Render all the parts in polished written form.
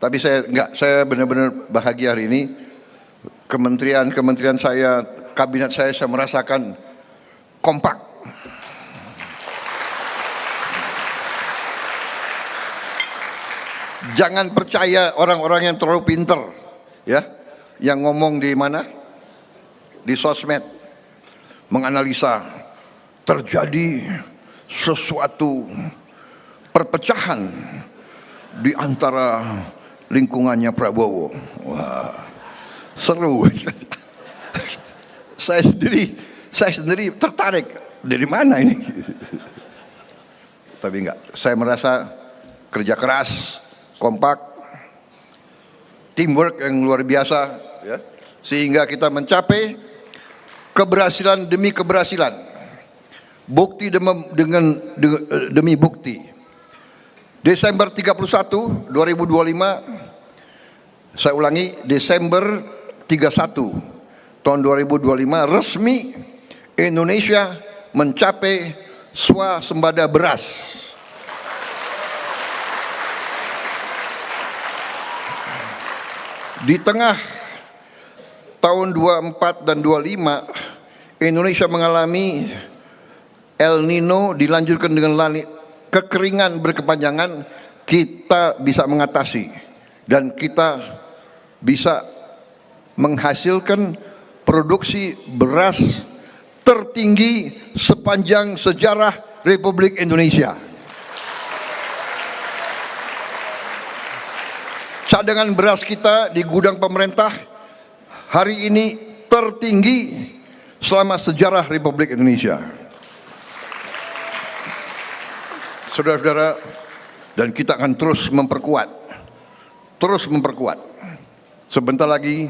Tapi saya benar-benar bahagia hari ini. Kementerian saya, kabinet saya merasakan kompak. Jangan percaya orang-orang yang terlalu pinter, ya, yang ngomong di mana, di sosmed, menganalisa terjadi sesuatu perpecahan di antara lingkungannya Prabowo. Wah, seru. Saya sendiri tertarik. Dari mana ini? Tapi enggak. Saya merasa kerja keras, kompak, teamwork yang luar biasa, ya, sehingga kita mencapai keberhasilan demi keberhasilan, bukti demi bukti. Desember 31, 2025, saya ulangi, Desember 31 tahun 2025 resmi Indonesia mencapai swasembada beras. Di tengah tahun 24 dan 25 Indonesia mengalami El Nino dilanjutkan dengan kekeringan berkepanjangan, kita bisa mengatasi dan kita bisa menghasilkan produksi beras tertinggi sepanjang sejarah Republik Indonesia. Cadangan beras kita di gudang pemerintah hari ini tertinggi selama sejarah Republik Indonesia. Saudara-saudara, dan kita akan terus memperkuat. Sebentar lagi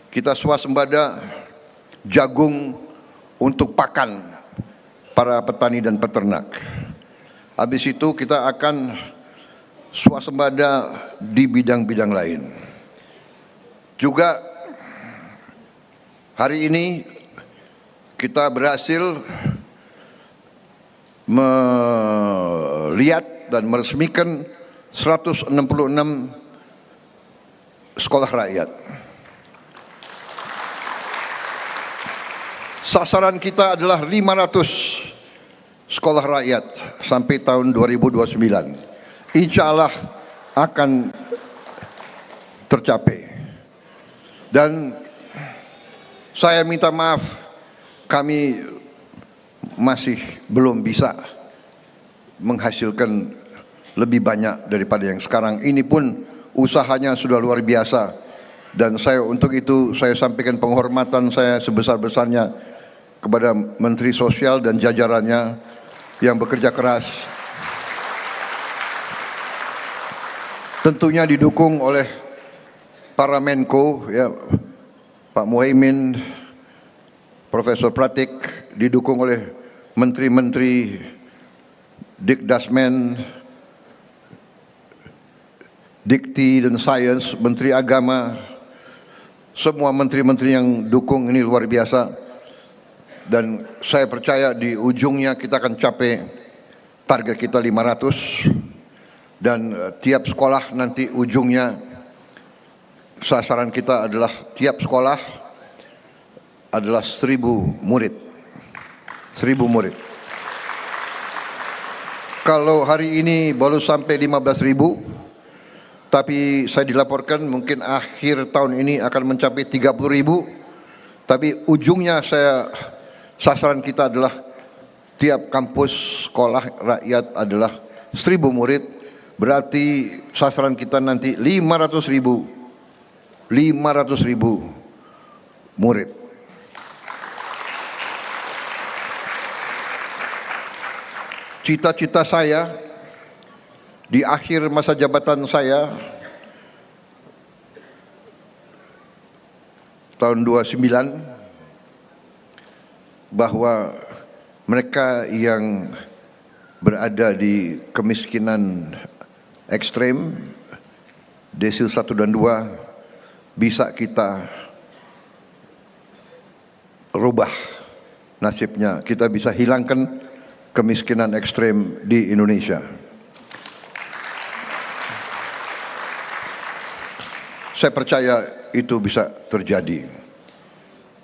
kita swasembada jagung untuk pakan para petani dan peternak. Habis itu kita akan swasembada di bidang-bidang lain. Juga hari ini kita berhasil melihat dan meresmikan 166 sekolah rakyat. Sasaran kita adalah 500 sekolah rakyat sampai tahun 2029. Insya Allah akan tercapai. Dan saya minta maaf, kami masih belum bisa menghasilkan lebih banyak daripada yang sekarang. Ini pun usahanya sudah luar biasa. Dan saya untuk itu saya sampaikan penghormatan saya sebesar-besarnya kepada Menteri Sosial dan jajarannya yang bekerja keras. Tentunya didukung oleh para Menko, ya, Pak Muhaimin, Profesor Pratik, didukung oleh menteri-menteri Dikdasmen, Dikti dan Sains, Menteri Agama, semua menteri-menteri yang dukung ini luar biasa. Dan saya percaya di ujungnya kita akan capai target kita 500. Dan tiap sekolah nanti ujungnya sasaran kita adalah tiap sekolah adalah 1000 murid. 1000 murid. Kalau hari ini baru sampai 15.000, tapi saya dilaporkan mungkin akhir tahun ini akan mencapai 30.000. Tapi ujungnya sasaran kita adalah tiap kampus sekolah rakyat adalah 1000 murid. Berarti sasaran kita nanti 500.000 murid. Cita-cita saya di akhir masa jabatan saya tahun 29 bahwa mereka yang berada di kemiskinan ekstrem, desil 1 dan 2 bisa kita rubah nasibnya. Kita bisa hilangkan kemiskinan ekstrem di Indonesia. Saya percaya itu bisa terjadi.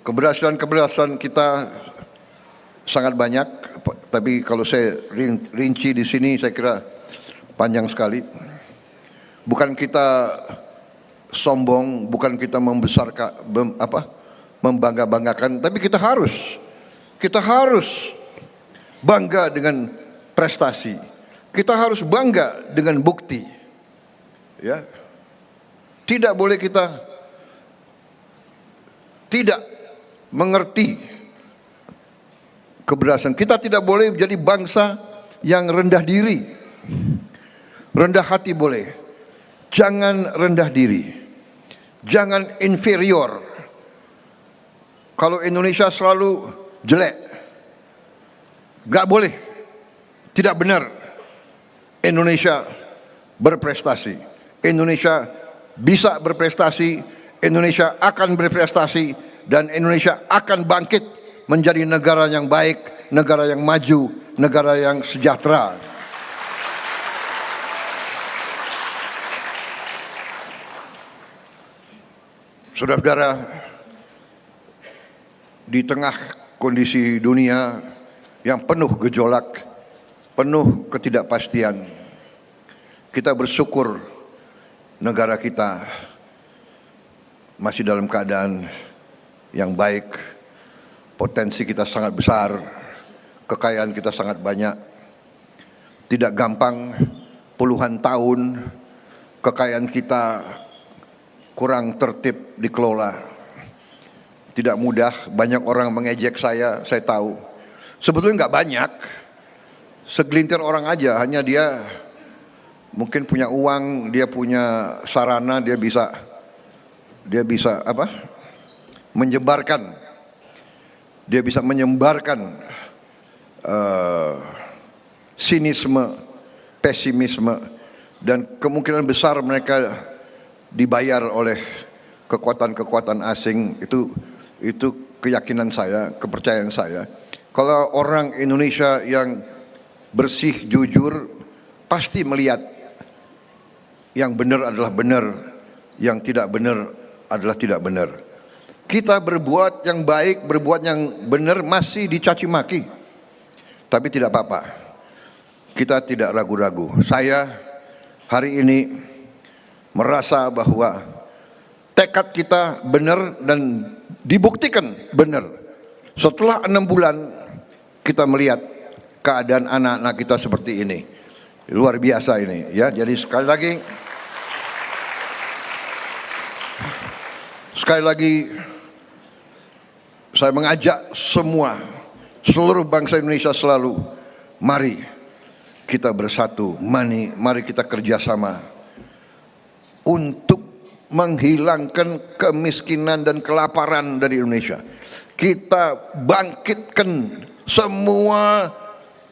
Keberhasilan-keberhasilan kita sangat banyak, tapi kalau saya rinci di sini saya kira panjang sekali. Bukan kita sombong, bukan kita membangga-banggakan, tapi kita harus bangga dengan prestasi. Kita harus bangga dengan bukti. Ya. Tidak boleh kita tidak mengerti keberhasilan. Kita tidak boleh menjadi bangsa yang rendah diri. Rendah hati boleh. Jangan rendah diri. Jangan inferior. Kalau Indonesia selalu jelek, gak boleh. Tidak benar. Indonesia berprestasi. Indonesia bisa berprestasi. Indonesia akan berprestasi. Dan Indonesia akan bangkit menjadi negara yang baik, negara yang maju, negara yang sejahtera. Saudara-saudara, di tengah kondisi dunia yang penuh gejolak, penuh ketidakpastian, kita bersyukur negara kita masih dalam keadaan yang baik, potensi kita sangat besar, kekayaan kita sangat banyak. Tidak gampang, puluhan tahun kekayaan kita kurang tertib dikelola. Tidak mudah, banyak orang mengejek saya tahu. Sebetulnya nggak banyak, segelintir orang aja, hanya dia mungkin punya uang, dia punya sarana, dia bisa menyebarkan, dia bisa menyebarkan sinisme, pesimisme, dan kemungkinan besar mereka dibayar oleh kekuatan-kekuatan asing. Itu keyakinan saya, kepercayaan saya. Kalau orang Indonesia yang bersih, jujur, pasti melihat yang benar adalah benar, yang tidak benar adalah tidak benar. Kita berbuat yang baik, berbuat yang benar masih dicaci maki. Tapi tidak apa-apa. Kita tidak ragu-ragu. Saya hari ini merasa bahwa tekad kita benar dan dibuktikan benar. Setelah 6 bulan kita melihat keadaan anak-anak kita seperti ini. Luar biasa ini, ya. Jadi sekali lagi saya mengajak seluruh bangsa Indonesia selalu, mari kita bersatu, mari kita kerjasama untuk menghilangkan kemiskinan dan kelaparan dari Indonesia. Kita bangkitkan semua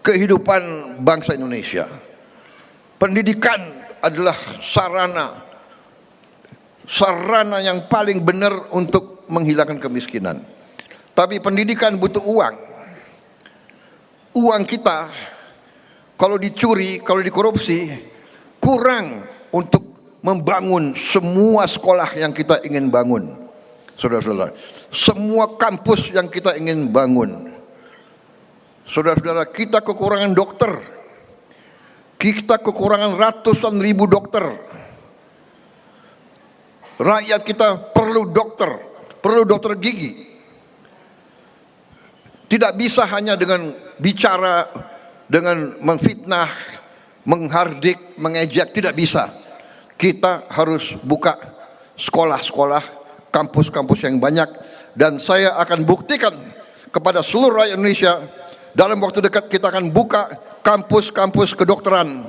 kehidupan bangsa Indonesia. Pendidikan adalah sarana yang paling benar untuk menghilangkan kemiskinan. Tapi pendidikan butuh uang. Uang kita kalau dicuri, kalau dikorupsi, kurang untuk membangun semua sekolah yang kita ingin bangun. Saudara-saudara, semua kampus yang kita ingin bangun. Saudara-saudara, kita kekurangan dokter. Kita kekurangan ratusan ribu dokter. Rakyat kita perlu dokter gigi. Tidak bisa hanya dengan bicara, dengan memfitnah, menghardik, mengejek, tidak bisa. Kita harus buka sekolah-sekolah, kampus-kampus yang banyak. Dan saya akan buktikan kepada seluruh rakyat Indonesia, dalam waktu dekat kita akan buka kampus-kampus kedokteran.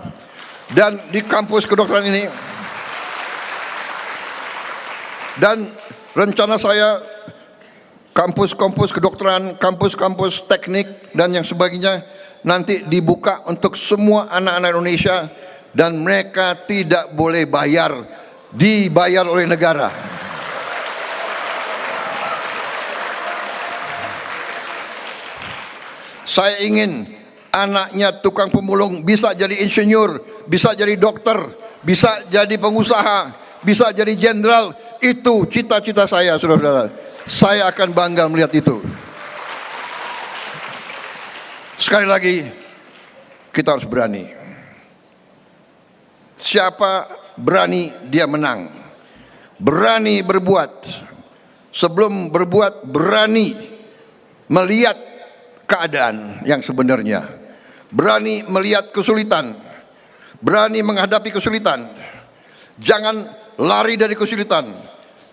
Dan di kampus kedokteran ini, dan rencana saya, kampus-kampus kedokteran, kampus-kampus teknik, dan yang sebagainya nanti dibuka untuk semua anak-anak Indonesia, dan mereka tidak boleh dibayar oleh negara. Saya ingin anaknya tukang pemulung bisa jadi insinyur, bisa jadi dokter, bisa jadi pengusaha, bisa jadi jenderal, Itu cita-cita saya, saudara-saudara. Saya akan bangga melihat itu. Sekali lagi, kita harus berani. Siapa berani, dia menang. Berani berbuat. Sebelum berbuat, berani melihat keadaan yang sebenarnya. Berani melihat kesulitan. Berani menghadapi kesulitan. Jangan lari dari kesulitan.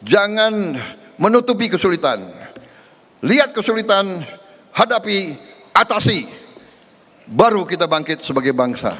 Jangan menutupi kesulitan. Lihat kesulitan, hadapi, atasi. Baru kita bangkit sebagai bangsa.